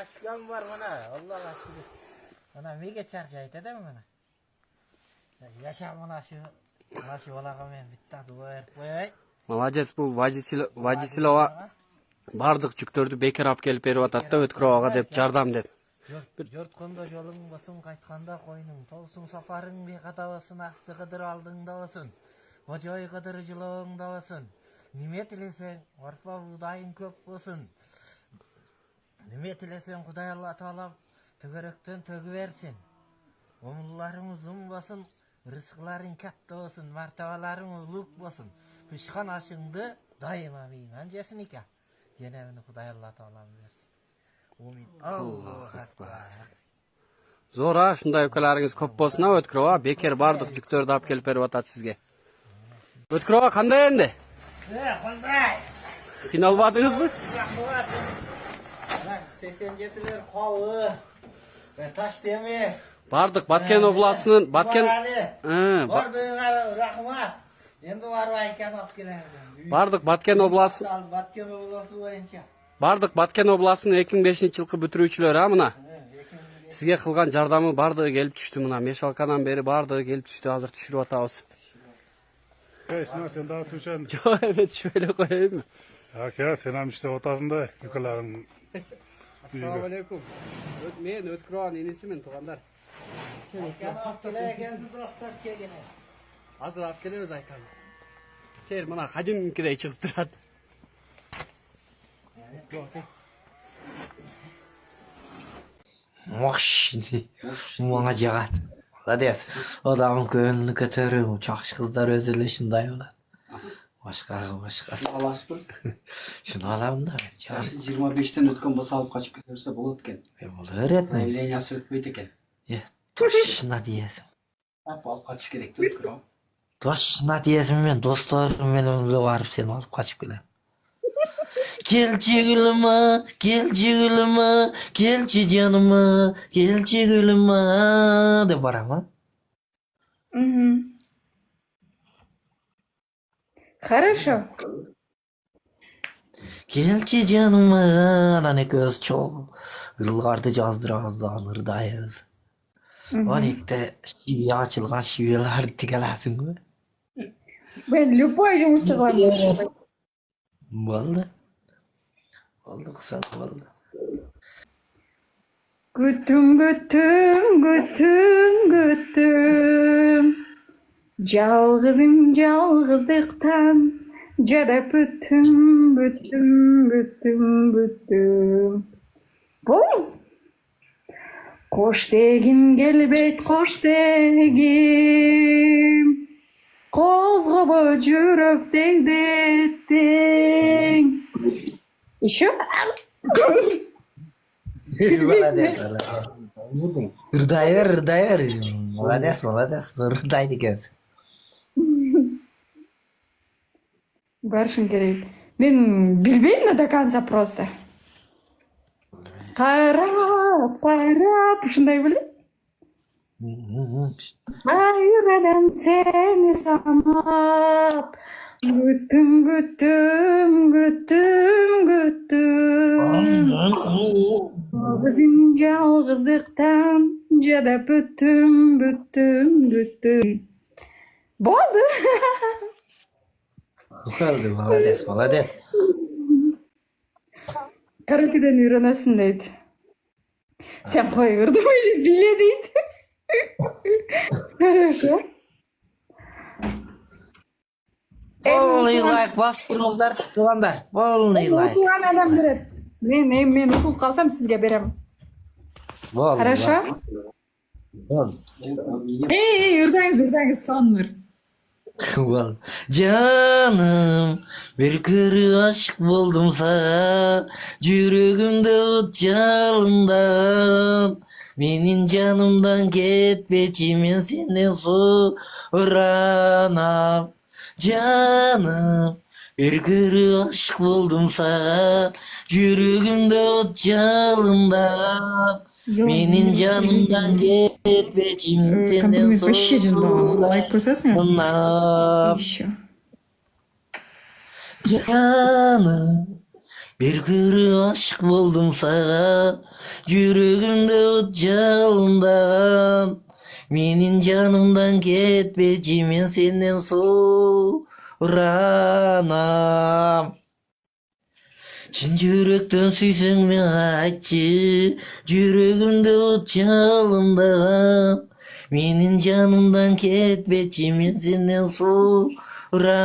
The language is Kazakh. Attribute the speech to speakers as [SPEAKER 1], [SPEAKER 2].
[SPEAKER 1] aşkım var bana. Allah aşkına. Bana mega charjaydı değil mi bana? Yaşa bana şu olağa men bitti duvar koy.
[SPEAKER 2] Молодец, bu Vajisilova bardıq жүктөрдү бекер алып келип берип атат да Өткүрөгага деп жардам деп.
[SPEAKER 1] Жорткондо жолуң болсун, кайтканда койнуң толсун, сапарың бейката болсун, асты кыдыр алдыңда болсун. Ожой кыдыр жылооңда болсун. Неме тилесең, арпа будайың көп болсун. Неме тилесең, Кудай Алла таалам төгөрөктөн төгүп берсин. Өмүрлөрүң узун болсун, рызыкларың катта болсун, мартабаларың улук болсун. Пишкан ашыңды дайыма мейман жесин экен. Генемини Кудай Алла таалам берсин. Умин. Аллаху акбар.
[SPEAKER 2] Зор ушундай өлкөлөрүңүз көп болсун Өткүрөгага. Бекер бардык жүктөрдү алып келип берип атат сизге. Өткүрөгага кандай энди?
[SPEAKER 1] Кандай?
[SPEAKER 2] Кыйналбадыңызбы?
[SPEAKER 1] 87лер кабы. Таш теме.
[SPEAKER 2] Бардык Баткен областынын
[SPEAKER 1] Бардыгыңа рахмат. Endi barba ekan olib kelamiz.
[SPEAKER 2] Бардык Баткен областı.
[SPEAKER 1] Баткен обласы боюнча.
[SPEAKER 2] Бардык Баткен областынын 2005-жылкы бүтүрүүчүлөрү мына. Сизге кылган жардамы бардыгы келип түштү мына. Мешалкадан бери бардыгы келип түштү. Азыр түшүрүп атабыз.
[SPEAKER 3] Сен daha tuşan.
[SPEAKER 2] Жок, evet şöyle koyayım.
[SPEAKER 3] Aka sen ham işte otasın da yukarıların.
[SPEAKER 2] Assalamu alaikum. Men Өткүрөгөнүн инисимин, туугандар. Азыр алып келебиз айканы. Кел мына кадимкидей чыгып турат.
[SPEAKER 1] Машини. Мага жагат. Молодец. Адамдын көңүлүн көтөрүү, жакшы кыздар өзү эле ушундай болот. Башка.
[SPEAKER 2] Аласызбы?
[SPEAKER 1] Шуну алам да.
[SPEAKER 2] Жашы 25тен өткөн болсо алып качып кете берсе болот экен.
[SPEAKER 1] Боло берет.
[SPEAKER 2] Заявлениясы өтпөйт экен.
[SPEAKER 1] Точно диесиң.
[SPEAKER 2] Алып качыш керек Өткүрөгө.
[SPEAKER 1] Точно диесиң, мен досторум менен барып сени алып качып келем. Kelçi gülüme, kelçi canıma, kelçi gülüme de baram ha.
[SPEAKER 4] Хорошо.
[SPEAKER 1] Kelçi canıma, ana göz çok. Yıllardı cazdırağız da anırdayız. O nekte şiye açılgan şiyeler tikelesin mi?
[SPEAKER 4] Ben любой жұмысты қыламын.
[SPEAKER 1] Болды. Oldu kısa oldu.
[SPEAKER 4] Күтім. Жалғызым жалғыздықтан жарап бүтім. Болыңыз? Қош дегім келбейт, қош дегім. Қозғабы жүрек дегдеттің. Еще?
[SPEAKER 1] Молодец. Рыдай бер. Молодец. Рыдайды екенсің.
[SPEAKER 4] Барышың керек. Мен білбеймін до конца просто. Қарап, шындай білем. Айрадан сені санап, күттім. Біздің жалғыздықтан жадап бүттім. Болды.
[SPEAKER 1] Oldu, молодец.
[SPEAKER 4] Каратеден үйренесің дейді. Сен қой көрдің или биле дейді. Хорошо.
[SPEAKER 1] Полный лайк бастырыңыздар, туғандар. Полный лайк.
[SPEAKER 4] Туған адам береді. Мен ұтылып қалсам сізге беремін. Хорошо?
[SPEAKER 1] Болды.
[SPEAKER 4] Үрдәңіз, сонмыр.
[SPEAKER 1] Болды. Canım, bir kere aşık buldum sana, yüreğimde ot jalından. Menin canımdan ketmeci, men seni soranam. Canım, bir kere aşık buldum sana, yüreğimde ot jalından. Menin canımdan ketmeci, men seni soranam.
[SPEAKER 4] Лайк көрсесің? Еще.
[SPEAKER 1] Canım, Bir kırı aşık buldum sana, yüreğimde ot жалындаған. Menin canımdan ketpечи, men senden soranam. Çin yürekten süysen mi aytçı, yüreğimde ot жалындаған. Menin canımdan ketpечи, men senden soranam.